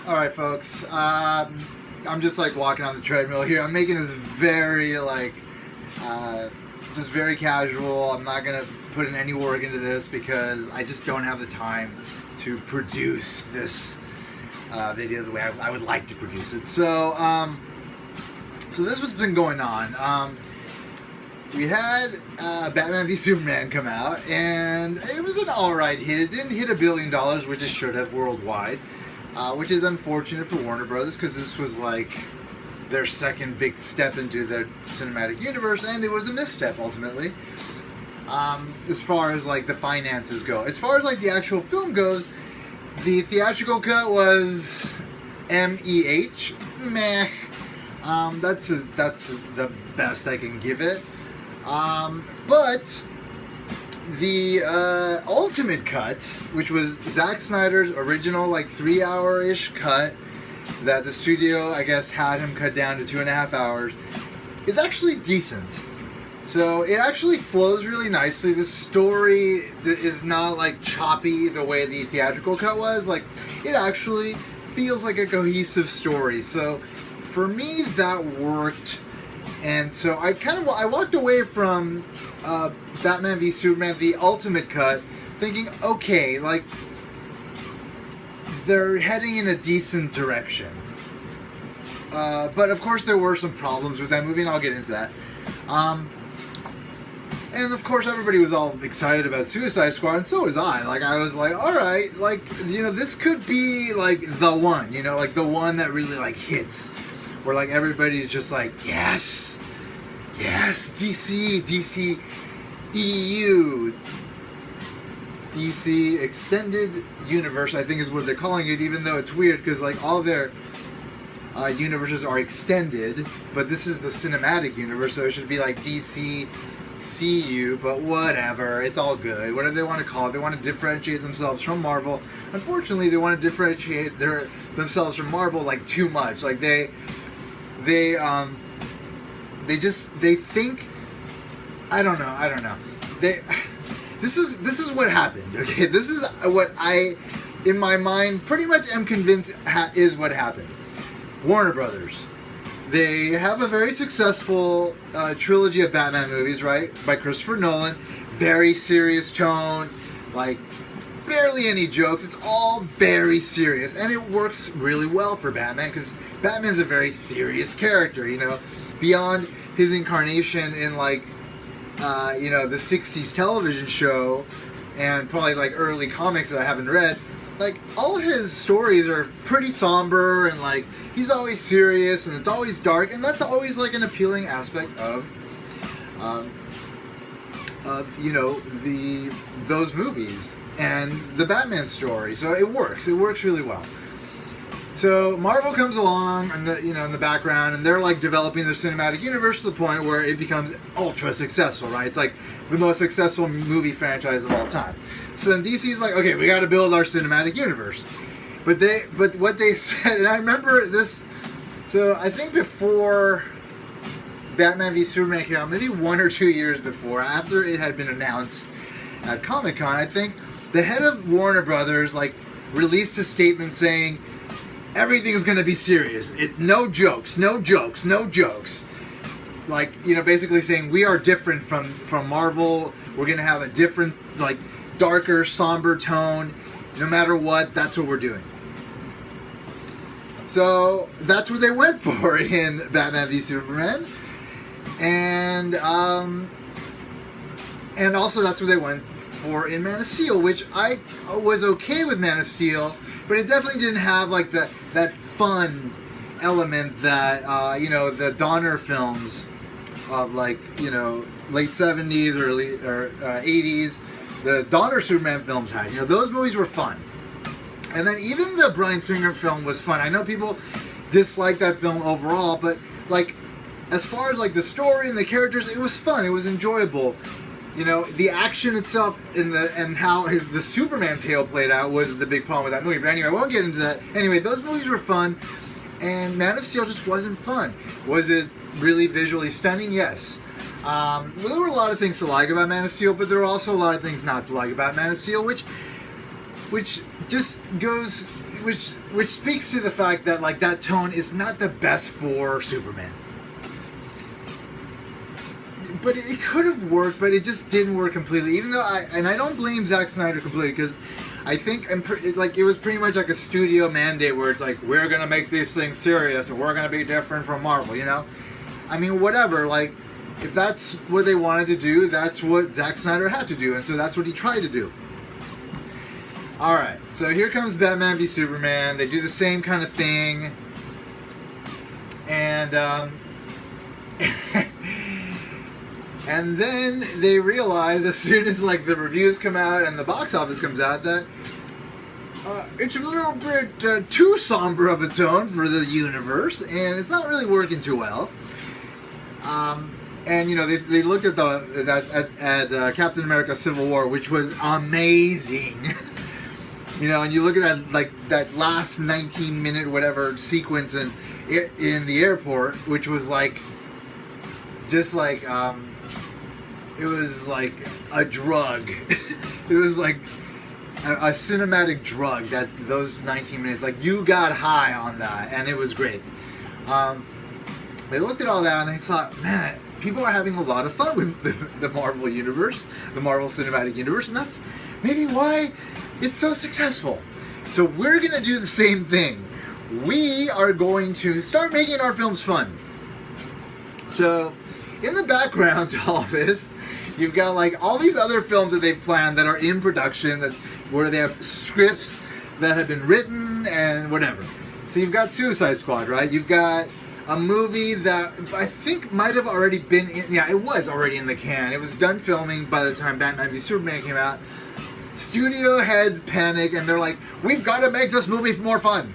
Alright folks, I'm just like walking on the treadmill here. I'm making this very just very casual. I'm not gonna put in any work into this because I just don't have the time to produce this video the way I would like to produce it. So, so this is what's been going on. We had Batman v Superman come out, and it was an alright hit. It didn't hit $1 billion, which it should have worldwide. Which is unfortunate for Warner Brothers because this was like their second big step into their cinematic universe, and it was a misstep ultimately. As far as like the finances go, as far as like the actual film goes, the theatrical cut was MEH, meh. That's the best I can give it. But the ultimate cut, which was Zack Snyder's original like 3-hour-ish cut that the studio, I guess, had him cut down to 2.5 hours, is actually decent. So it actually flows really nicely. The story is not like choppy the way the theatrical cut was. Like, it actually feels like a cohesive story. So for me, that worked. And so I walked away from Batman v Superman, the ultimate cut, thinking, okay, like, they're heading in a decent direction. But of course there were some problems with that movie, and I'll get into that. And of course everybody was all excited about Suicide Squad, and so was I. Like, I was like, alright, like, you know, this could be, like, the one, you know, like, the one that really, like, hits. Where, like, everybody's just like, yes, DCEU, DC Extended Universe, I think is what they're calling it, even though it's weird, because, like, all their universes are extended, but this is the cinematic universe, so it should be, like, DCCU, but whatever, it's all good, whatever they want to call it. They want to differentiate themselves from Marvel. Unfortunately, they want to differentiate themselves from Marvel, like, too much. Like, they think, I don't know. This is what happened, okay? This is what I, in my mind, pretty much am convinced is what happened. Warner Brothers, they have a very successful trilogy of Batman movies, right? By Christopher Nolan. Very serious tone, like, barely any jokes. It's all very serious, and it works really well for Batman because Batman's a very serious character, you know, beyond his incarnation in, like, you know, the 60s television show and probably, like, early comics that I haven't read. Like, all his stories are pretty somber, and, like, he's always serious, and it's always dark, and that's always, like, an appealing aspect of you know, those movies and the Batman story. So it works really well. So Marvel comes along, and in the background, and they're like developing their cinematic universe to the point where it becomes ultra successful, right? It's like the most successful movie franchise of all time. So then DC's like, okay, we got to build our cinematic universe. But what they said, and I remember this. So I think before Batman v Superman came out, maybe 1 or 2 years before, after it had been announced at Comic-Con, I think the head of Warner Brothers like released a statement saying, everything's gonna be serious. No jokes. Like, you know, basically saying we are different from Marvel. We're gonna have a different, like, darker, somber tone. No matter what, that's what we're doing. So that's what they went for in Batman v Superman, and also that's what they went for in Man of Steel, which I was okay with Man of Steel. But it definitely didn't have, like, that fun element that, you know, the Donner films of, like, you know, late 70s, or 80s, the Donner Superman films had. You know, those movies were fun. And then even the Bryan Singer film was fun. I know people dislike that film overall, but, like, as far as, like, the story and the characters, it was fun. It was enjoyable. You know, the action itself and how the Superman tale played out was the big problem with that movie. But anyway, I won't get into that. Anyway, those movies were fun, and Man of Steel just wasn't fun. Was it really visually stunning? Yes. Well, there were a lot of things to like about Man of Steel, but there were also a lot of things not to like about Man of Steel, which just goes which speaks to the fact that like that tone is not the best for Superman. But it could have worked, but it just didn't work completely. Even though I don't blame Zack Snyder completely, because I think it was pretty much like a studio mandate where it's like, we're gonna make these things serious and we're gonna be different from Marvel, you know? I mean, whatever. Like, if that's what they wanted to do, that's what Zack Snyder had to do, and so that's what he tried to do. All right, so here comes Batman v Superman. They do the same kind of thing, and and then they realize as soon as like the reviews come out and the box office comes out that it's a little bit too somber of a tone for the universe, and it's not really working too well. And you know they looked at at Captain America: Civil War, which was amazing. You know, and you look at that like that last 19-minute whatever sequence in the airport, which was like just like it was like a drug. It was like a cinematic drug. That those 19 minutes, like you got high on that, and it was great. They looked at all that and they thought, man, people are having a lot of fun with the Marvel universe, the Marvel Cinematic Universe, and that's maybe why it's so successful. So we're gonna do the same thing. We are going to start making our films fun. So in the background to all this, you've got like all these other films that they've planned that are in production, where they have scripts that have been written and whatever. So you've got Suicide Squad, right? You've got a movie that I think might have already been in, yeah, it was already in the can. It was done filming by the time Batman v Superman came out. Studio heads panic and they're like, we've got to make this movie more fun.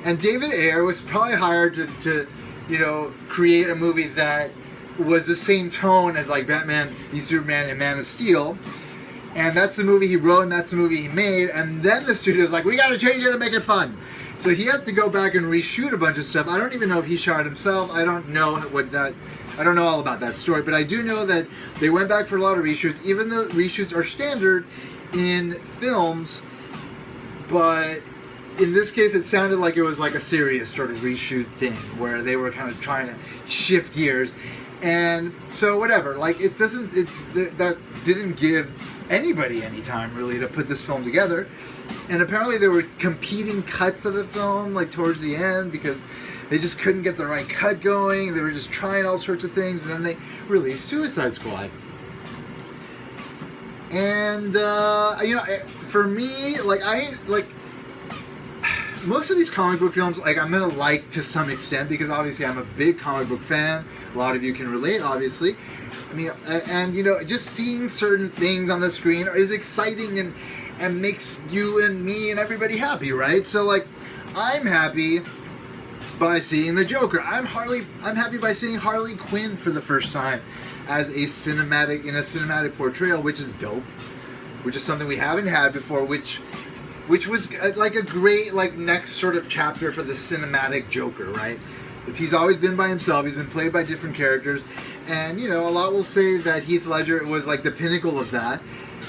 And David Ayer was probably hired to you know, create a movie that was the same tone as like Batman v Superman and Man of Steel. And that's the movie he wrote and that's the movie he made. And then the studio's like, we got to change it and make it fun. So he had to go back and reshoot a bunch of stuff. I don't even know if he shot it himself. I don't know I don't know all about that story. But I do know that they went back for a lot of reshoots, even though reshoots are standard in films. But in this case, it sounded like it was like a serious sort of reshoot thing where they were kind of trying to shift gears. And so whatever, like that didn't give anybody any time really to put this film together. And apparently there were competing cuts of the film like towards the end because they just couldn't get the right cut going. They were just trying all sorts of things, and then they released Suicide Squad. And you know, for me, like most of these comic book films, like I'm gonna like to some extent because obviously I'm a big comic book fan. A lot of you can relate, obviously. I mean, and you know, just seeing certain things on the screen is exciting and makes you and me and everybody happy, right? So like, I'm happy by seeing the Joker. I'm happy by seeing Harley Quinn for the first time as a cinematic portrayal, which is dope. Which is something we haven't had before, which was like a great like next sort of chapter for the cinematic Joker, right? He's always been by himself. He's been played by different characters, and you know, a lot will say that Heath Ledger was like the pinnacle of that.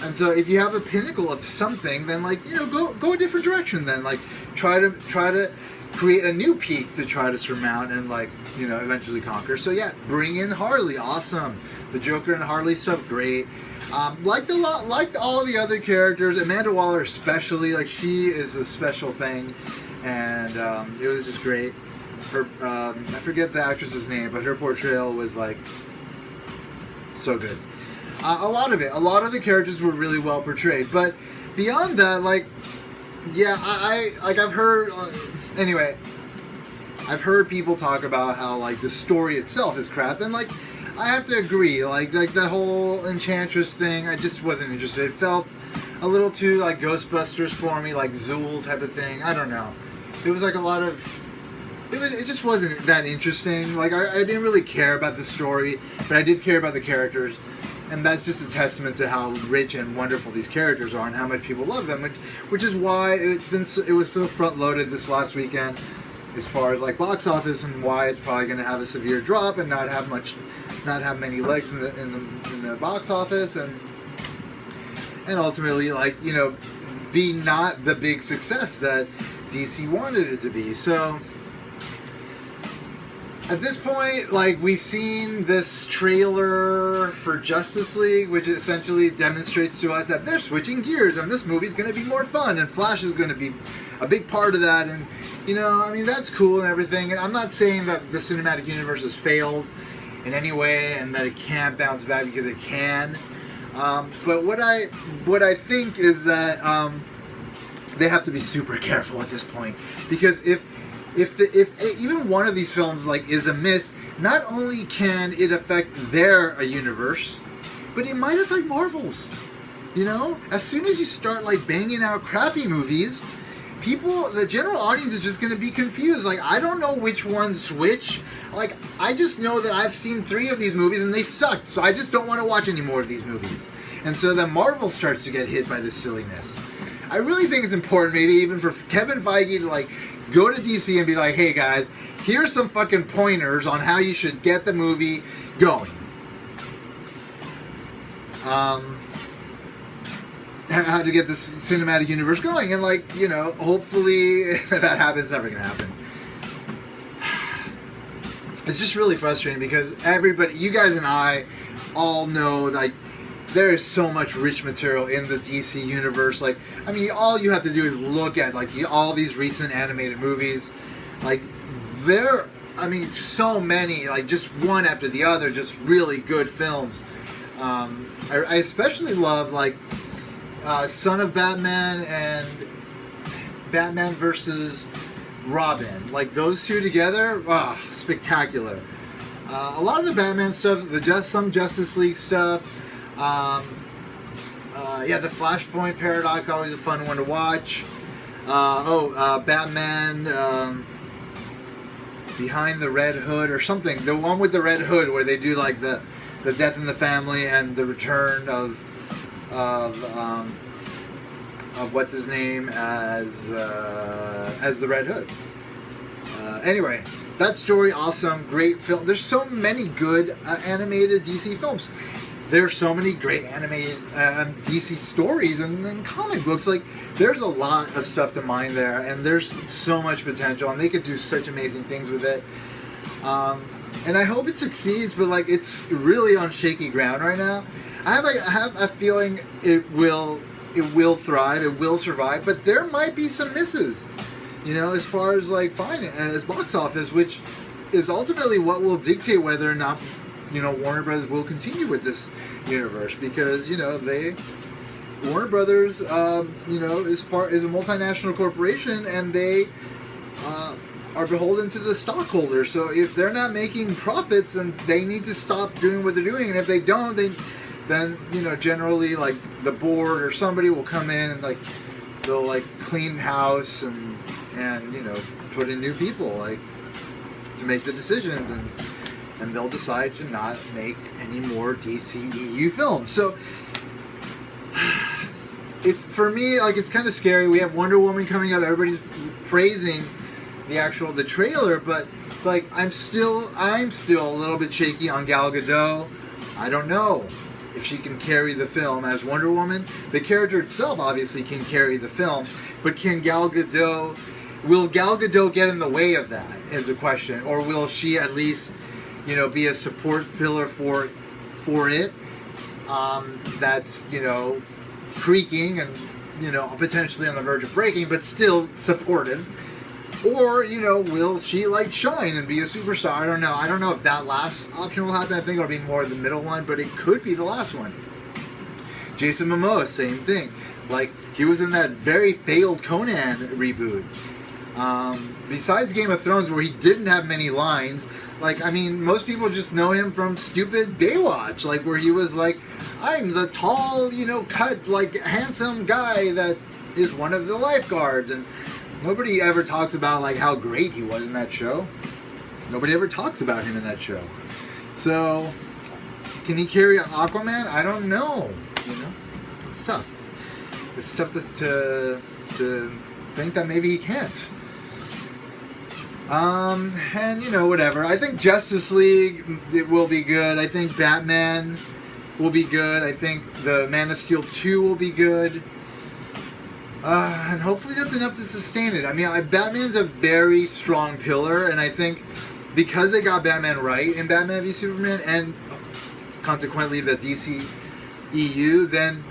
And so, if you have a pinnacle of something, then like, you know, go a different direction. Then like try to create a new peak to try to surmount and like, you know, eventually conquer. So yeah, bring in Harley, awesome. The Joker and Harley stuff, great. Liked all the other characters. Amanda Waller especially, like she is a special thing, and it was just great. Her I forget the actress's name, but her portrayal was like so good. A lot of the characters were really well portrayed, but beyond that, like, yeah, I've heard anyway. I've heard people talk about how like the story itself is crap, and like I have to agree. Like the whole Enchantress thing, I just wasn't interested. It felt a little too like Ghostbusters for me, like Zool type of thing. I don't know. It was like a lot of. It just wasn't that interesting. Like I didn't really care about the story, but I did care about the characters. And that's just a testament to how rich and wonderful these characters are and how much people love them, which is why it was so front loaded this last weekend as far as like box office, and why it's probably going to have a severe drop and not have many legs in the box office, and ultimately, like, you know, be not the big success that DC wanted it to be. So at this point, like, we've seen this trailer for Justice League, which essentially demonstrates to us that they're switching gears and this movie's going to be more fun and Flash is going to be a big part of that. And, you know, I mean, that's cool and everything. And I'm not saying that the cinematic universe has failed in any way and that it can't bounce back, because it can. But what I think is that they have to be super careful at this point, because if even one of these films like is a miss, not only can it affect their universe, but it might affect Marvel's. You know, as soon as you start like banging out crappy movies, the general audience is just going to be confused. Like, I don't know which one's which. Like, I just know that I've seen 3 of these movies and they sucked, so I just don't want to watch any more of these movies. And so then Marvel starts to get hit by this silliness. I really think it's important, maybe even for Kevin Feige, to like go to DC and be like, hey guys, here's some fucking pointers on how you should get the movie going. How to get this cinematic universe going. And like, you know, hopefully if that happens, it's never going to happen. It's just really frustrating because everybody, you guys and I all know, like, there is so much rich material in the DC universe. Like, I mean, all you have to do is look at like all these recent animated movies. Like, I mean, so many, like just one after the other, just really good films. I especially love like Son of Batman and Batman versus Robin. Like, those two together, spectacular. A lot of the Batman stuff, some Justice League stuff. The Flashpoint Paradox, always a fun one to watch. Batman Behind the Red Hood or something. The one with the Red Hood where they do like the death in the family and the return of what's his name as the Red Hood. Anyway, that story, awesome, great film. There's so many good animated DC films. There's so many great animated DC stories and comic books. Like, there's a lot of stuff to mine there, and there's so much potential, and they could do such amazing things with it. And I hope it succeeds, but like, it's really on shaky ground right now. I have a feeling it will thrive, it will survive, but there might be some misses. You know, as far as like as box office, which is ultimately what will dictate whether or not, you know, Warner Brothers will continue with this universe, because, you know, Warner Brothers, you know, is a multinational corporation, and they are beholden to the stockholders. So if they're not making profits, then they need to stop doing what they're doing. And if they don't, then you know, generally like the board or somebody will come in and like they'll like clean house and you know, put in new people like to make the decisions, and they'll decide to not make any more DCEU films. So it's, for me, like, it's kind of scary. We have Wonder Woman coming up. Everybody's praising the trailer, but it's like I'm still a little bit shaky on Gal Gadot. I don't know if she can carry the film as Wonder Woman. The character itself obviously can carry the film, but will Gal Gadot get in the way of that is a question, or will she at least, you know, be a support pillar for it, that's, you know, creaking and, you know, potentially on the verge of breaking, but still supportive? Or, you know, will she like shine and be a superstar? I don't know. I don't know if that last option will happen. I think it'll be more the middle one, but it could be the last one. Jason Momoa, same thing. Like, he was in that very failed Conan reboot. Besides Game of Thrones, where he didn't have many lines, like, I mean, most people just know him from stupid Baywatch, like, where he was like, I'm the tall, you know, cut, like, handsome guy that is one of the lifeguards, and nobody ever talks about, like, how great he was in that show. Nobody ever talks about him in that show. So, can he carry Aquaman? I don't know, you know? It's tough. It's tough to think that maybe he can't. And, you know, whatever. I think Justice League, it will be good. I think Batman will be good. I think the Man of Steel 2 will be good. And hopefully that's enough to sustain it. I mean, Batman's a very strong pillar, and I think because they got Batman right in Batman v Superman, and consequently the DCEU, then,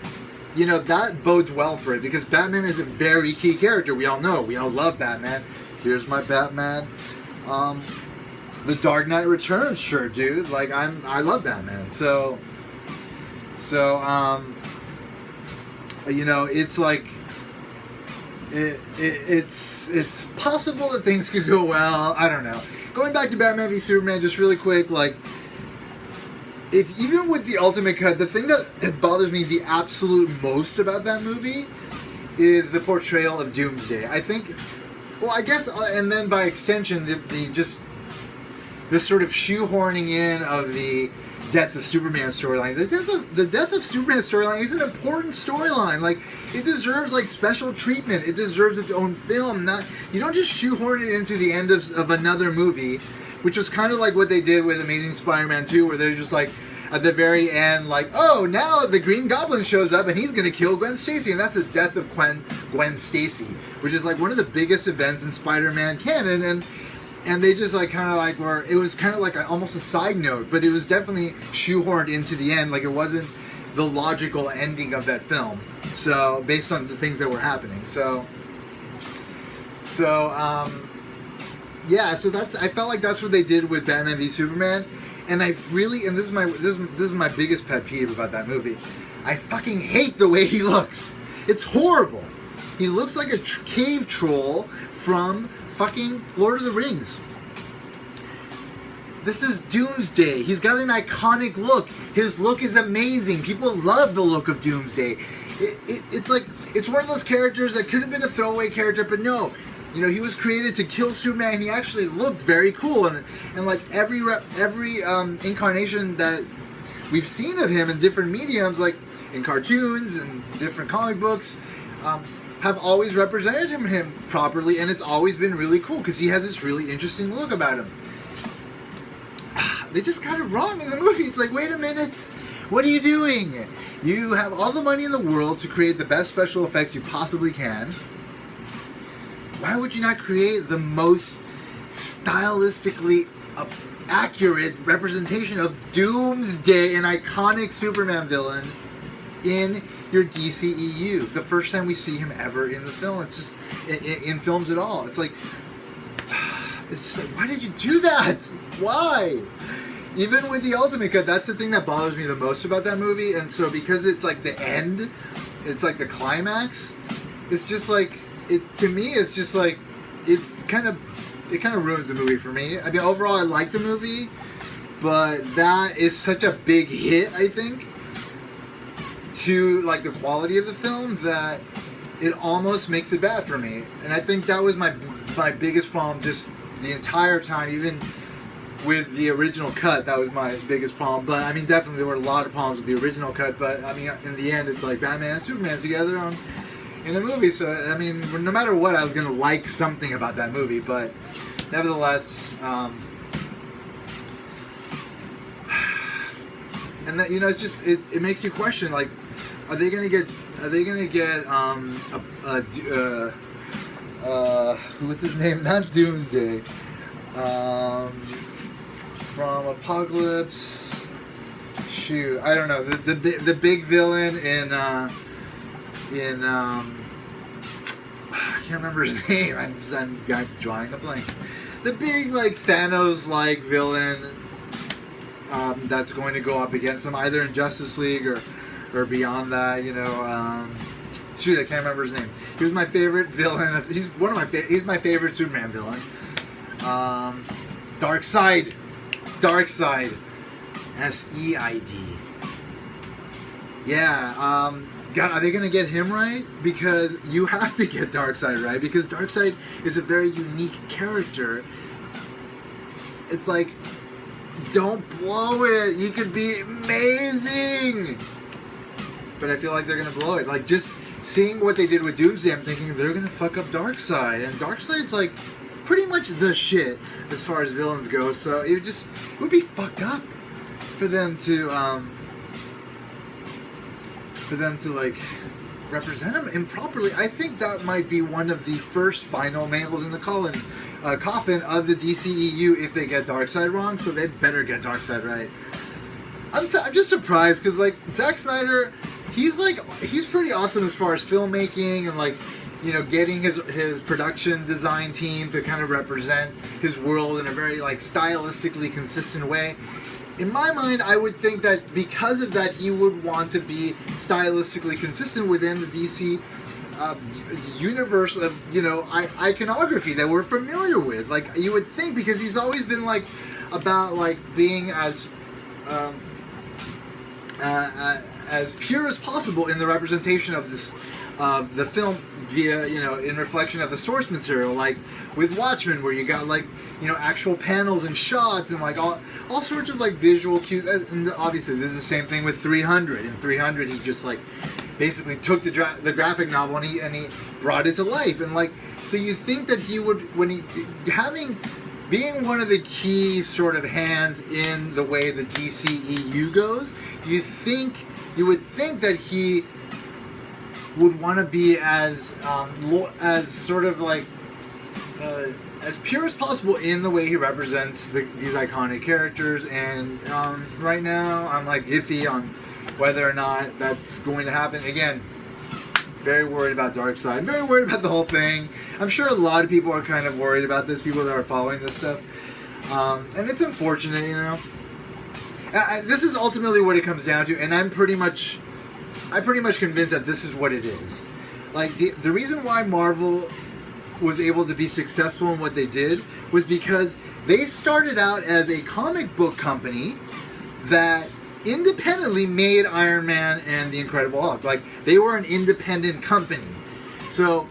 you know, that bodes well for it, because Batman is a very key character. We all know. We all love Batman. Here's my Batman. The Dark Knight Returns, sure, dude. Like, I love Batman. So, you know, it's like, it's possible that things could go well. I don't know. Going back to Batman v Superman, just really quick, like, if even with the ultimate cut, the thing that bothers me the absolute most about that movie is the portrayal of Doomsday. I think, well, I guess, and then by extension, the just this sort of shoehorning in of the Death of Superman storyline. The Death of Superman storyline is an important storyline. Like, it deserves like special treatment. It deserves its own film. You don't just shoehorn it into the end of another movie, which was kind of like what they did with Amazing Spider-Man 2, where they're just like, at the very end, like, oh, now the Green Goblin shows up and he's going to kill Gwen Stacy. And that's the death of Gwen Stacy, which is like one of the biggest events in Spider-Man canon. And they just like kind of like it was kind of like almost a side note, but it was definitely shoehorned into the end. Like, it wasn't the logical ending of that film. So based on the things that were happening. Yeah, so I felt like that's what they did with Batman v Superman, and this is my biggest pet peeve about that movie. I fucking hate the way he looks. It's horrible. He looks like a cave troll from fucking Lord of the Rings. This is Doomsday. He's got an iconic look. His look is amazing. People love the look of Doomsday. It's like, it's one of those characters that could have been a throwaway character, but no. You know, he was created to kill Superman, and he actually looked very cool. And like every incarnation that we've seen of him in different mediums, like in cartoons and different comic books, have always represented him properly, and it's always been really cool because he has this really interesting look about him. They just got it wrong in the movie. It's like, wait a minute, what are you doing? You have all the money in the world to create the best special effects you possibly can. Why would you not create the most stylistically accurate representation of Doomsday, an iconic Superman villain, in your DCEU? The first time we see him ever in the film. It's just in films at all. It's like, it's just like, why did you do that? Why? Even with the ultimate cut, that's the thing that bothers me the most about that movie. And so because it's like the end, it's like the climax, it's just like, to me, it's just like, it kind of ruins the movie for me. I mean, overall, I like the movie, but that is such a big hit, I think, to like the quality of the film, that it almost makes it bad for me. And I think that was my biggest problem just the entire time, even with the original cut. That was my biggest problem. But I mean, definitely there were a lot of problems with the original cut, but I mean, in the end, it's like Batman and Superman together in a movie. So I mean, no matter what, I was gonna like something about that movie. But nevertheless, and that, you know, it's just it makes you question, like, are they gonna get what's his name? Not Doomsday. From Apocalypse. Shoot, I don't know. The big villain in I can't remember his name. I'm drawing a blank. The big, like, Thanos-like villain that's going to go up against him either in Justice League or beyond that. You know, shoot, I can't remember his name. He was my favorite villain. He's my favorite Superman villain. Darkseid. S-E-I-D. Yeah, God, are they going to get him right? Because you have to get Darkseid right, because Darkseid is a very unique character. It's like, don't blow it. You could be amazing. But I feel like they're going to blow it. Like, just seeing what they did with Doomsday, I'm thinking they're going to fuck up Darkseid. And Darkseid's like pretty much the shit as far as villains go. So it would be fucked up for them to like represent him improperly. I think that might be one of the first final nails in the coffin of the DCEU if they get Darkseid wrong. So they better get Darkseid right. I'm just surprised because like Zack Snyder, he's pretty awesome as far as filmmaking and like, you know, getting his production design team to kind of represent his world in a very like stylistically consistent way. In my mind, I would think that because of that, he would want to be stylistically consistent within the DC universe of, you know, iconography that we're familiar with. Like, you would think, because he's always been like about like being as pure as possible in the representation of this the film via, you know, in reflection of the source material, like with Watchmen, where you got like, you know, actual panels and shots and like all sorts of like visual cues. And obviously this is the same thing with 300. In 300 he just like basically took the graphic novel and he brought it to life. And like, so you think that he would, when he being one of the key sort of hands in the way the DCEU goes, you would think that he would want to be as sort of like as pure as possible in the way he represents these iconic characters. And right now I'm like iffy on whether or not that's going to happen. Again, very worried about Darkseid, very worried about the whole thing. I'm sure a lot of people are kind of worried about this, people that are following this stuff, and it's unfortunate, you know. This is ultimately what it comes down to, and I'm pretty much convinced that this is what it is. Like, the reason why Marvel was able to be successful in what they did was because they started out as a comic book company that independently made Iron Man and the Incredible Hulk. Like, they were an independent company. So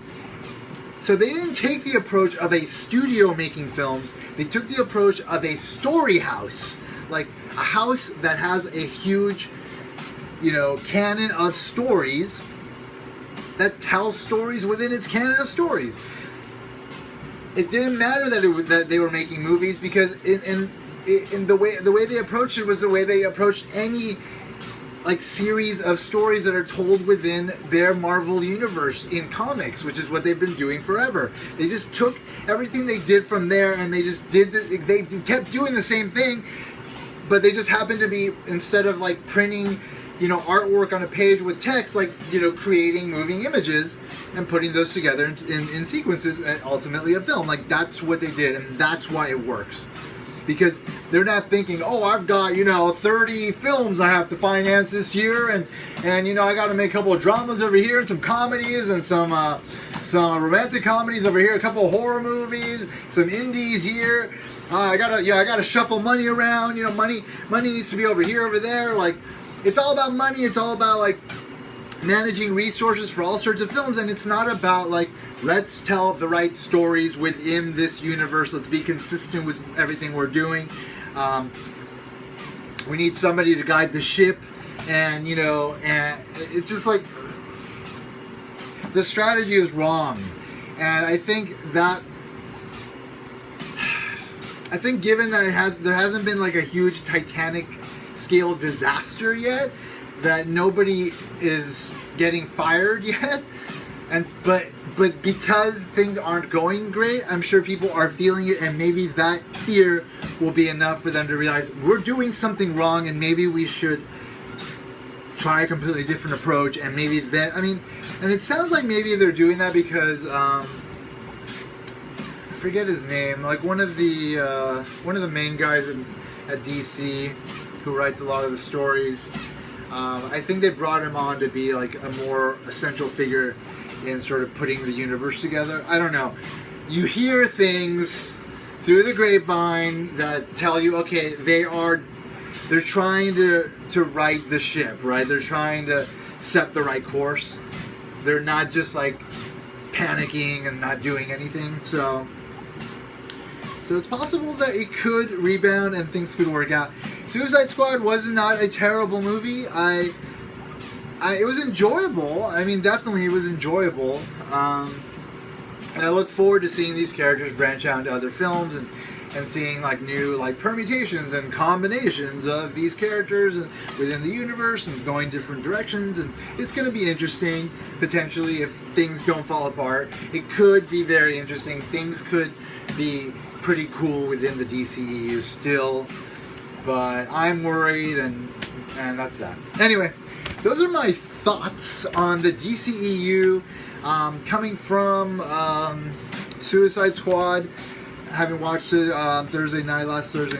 they didn't take the approach of a studio making films. They took the approach of a story house. Like, a house that has a huge, you know, canon of stories that tells stories within its canon of stories. It didn't matter that they were making movies, because in the way they approached it was the way they approached any like series of stories that are told within their Marvel universe in comics, which is what they've been doing forever. They just took everything they did from there and they just they kept doing the same thing, but they just happened to be, instead of like printing, you know, artwork on a page with text, like, you know, creating moving images and putting those together in sequences and ultimately a film. Like, that's what they did, and that's why it works. Because they're not thinking, oh, I've got, you know, 30 films I have to finance this year, and you know, I got to make a couple of dramas over here and some comedies and some romantic comedies over here, a couple of horror movies, some indies here. I gotta shuffle money around. You know, money needs to be over here, over there. Like, it's all about money. It's all about like managing resources for all sorts of films, and it's not about like, let's tell the right stories within this universe. Let's be consistent with everything we're doing. We need somebody to guide the ship, and you know, and it's just like the strategy is wrong. And I think given that there hasn't been like a huge Titanic scale disaster yet, that nobody is getting fired yet, but because things aren't going great, I'm sure people are feeling it, and maybe that fear will be enough for them to realize we're doing something wrong, and maybe we should try a completely different approach. And maybe then, I mean, and it sounds like maybe they're doing that because I forget his name, like one of the main guys at DC who writes a lot of the stories. I think they brought him on to be like a more essential figure in sort of putting the universe together. I don't know. You hear things through the grapevine that tell you, okay, they're trying to right the ship, right? They're trying to set the right course. They're not just like panicking and not doing anything. So it's possible that it could rebound and things could work out. Suicide Squad was not a terrible movie. It was enjoyable. I mean, definitely it was enjoyable. And I look forward to seeing these characters branch out into other films and seeing like new like permutations and combinations of these characters and within the universe and going different directions. And it's going to be interesting, potentially, if things don't fall apart. It could be very interesting. Things could be pretty cool within the DCEU still, but I'm worried, and that's that. Anyway, those are my thoughts on the DCEU, coming from Suicide Squad. Having watched it last Thursday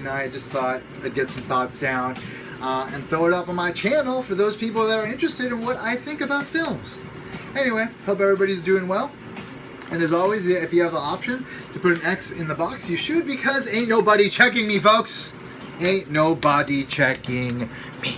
night, I just thought I'd get some thoughts down and throw it up on my channel for those people that are interested in what I think about films. Anyway, hope everybody's doing well. And as always, if you have the option to put an X in the box, you should, because ain't nobody checking me, folks. Ain't nobody checking me.